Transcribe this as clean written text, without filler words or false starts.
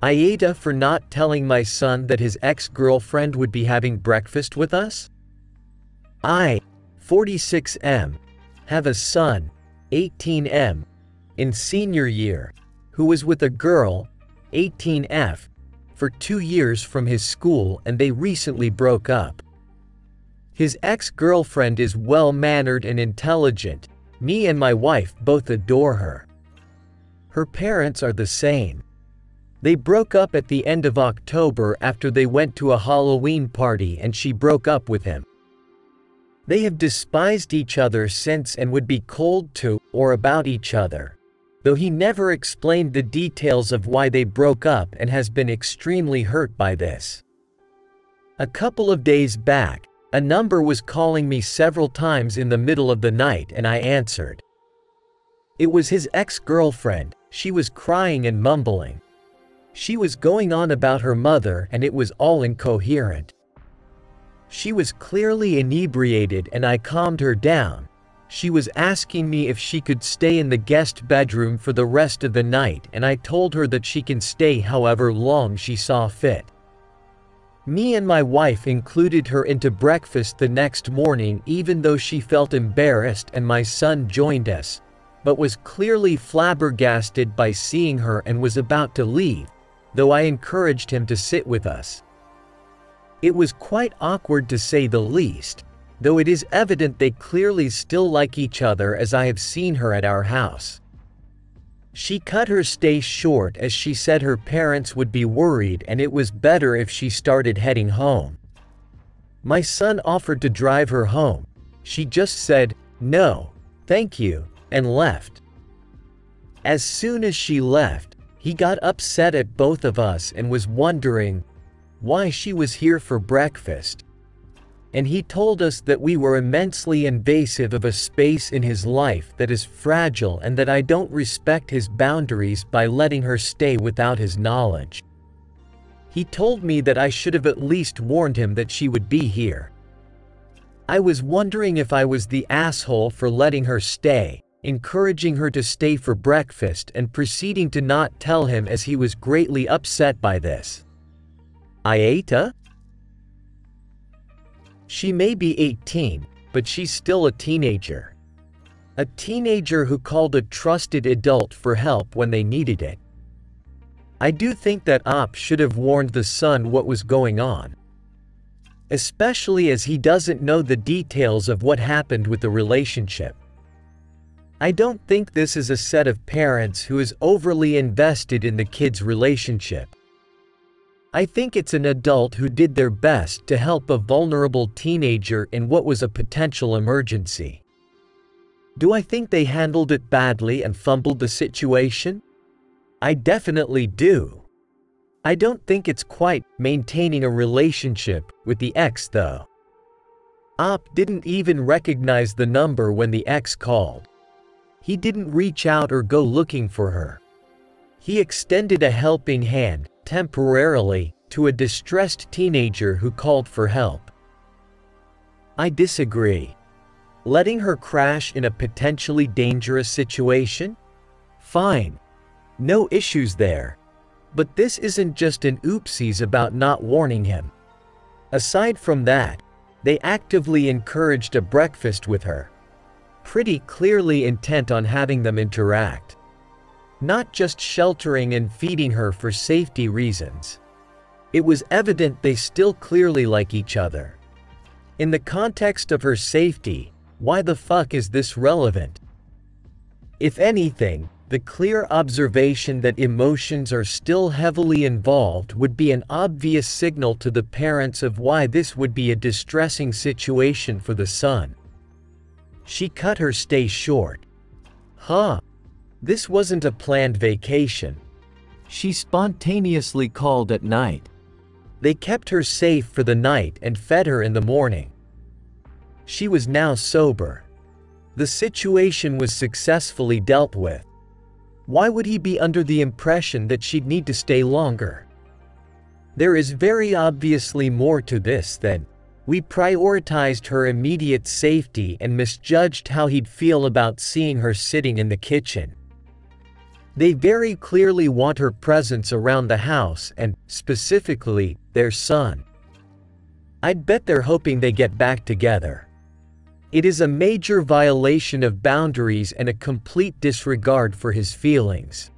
AITA for not telling my son that his ex-girlfriend would be having breakfast with us? I, 46M, have a son, 18M, in senior year, who was with a girl, 18F, for 2 years from his school and they recently broke up. His ex-girlfriend is well-mannered and intelligent. Me and my wife both adore her. Her parents are the same. They broke up at the end of October after they went to a Halloween party and she broke up with him. They have despised each other since and would be cold to or about each other, though he never explained the details of why they broke up and has been extremely hurt by this. A couple of days back, a number was calling me several times in the middle of the night and I answered. It was his ex-girlfriend. She was crying and mumbling. She was going on about her mother and it was all incoherent. She was clearly inebriated and I calmed her down. She was asking me if she could stay in the guest bedroom for the rest of the night and I told her that she can stay however long she saw fit. Me and my wife included her into breakfast the next morning even though she felt embarrassed and my son joined us, but was clearly flabbergasted by seeing her and was about to leave, though I encouraged him to sit with us. It was quite awkward to say the least, though it is evident they clearly still like each other as I have seen her at our house. She cut her stay short as she said her parents would be worried and it was better if she started heading home. My son offered to drive her home. She just said, "No, thank you," and left. As soon as she left, he got upset at both of us and was wondering why she was here for breakfast. And he told us that we were immensely invasive of a space in his life that is fragile and that I don't respect his boundaries by letting her stay without his knowledge. He told me that I should have at least warned him that she would be here. I was wondering if I was the asshole for letting her stay, encouraging her to stay for breakfast and proceeding to not tell him as he was greatly upset by this. AITA? She may be 18, but she's still a teenager. A teenager who called a trusted adult for help when they needed it. I do think that Op should have warned the son what was going on, especially as he doesn't know the details of what happened with the relationship. I don't think this is a set of parents who is overly invested in the kid's relationship. I think it's an adult who did their best to help a vulnerable teenager in what was a potential emergency. Do I think they handled it badly and fumbled the situation? I definitely do. I don't think it's quite maintaining a relationship with the ex though. Op didn't even recognize the number when the ex called. He didn't reach out or go looking for her. He extended a helping hand, temporarily, to a distressed teenager who called for help. I disagree. Letting her crash in a potentially dangerous situation? Fine. No issues there. But this isn't just an oopsies about not warning him. Aside from that, they actively encouraged a breakfast with her, pretty clearly intent on having them interact. Not just sheltering and feeding her for safety reasons. It was evident they still clearly like each other. In the context of her safety, why the fuck is this relevant? If anything, the clear observation that emotions are still heavily involved would be an obvious signal to the parents of why this would be a distressing situation for the son. She cut her stay short. Huh. This wasn't a planned vacation. She spontaneously called at night. They kept her safe for the night and fed her in the morning. She was now sober. The situation was successfully dealt with. Why would he be under the impression that she'd need to stay longer? There is very obviously more to this than, we prioritized her immediate safety and misjudged how he'd feel about seeing her sitting in the kitchen. They very clearly want her presence around the house and, specifically, their son. I'd bet they're hoping they get back together. It is a major violation of boundaries and a complete disregard for his feelings.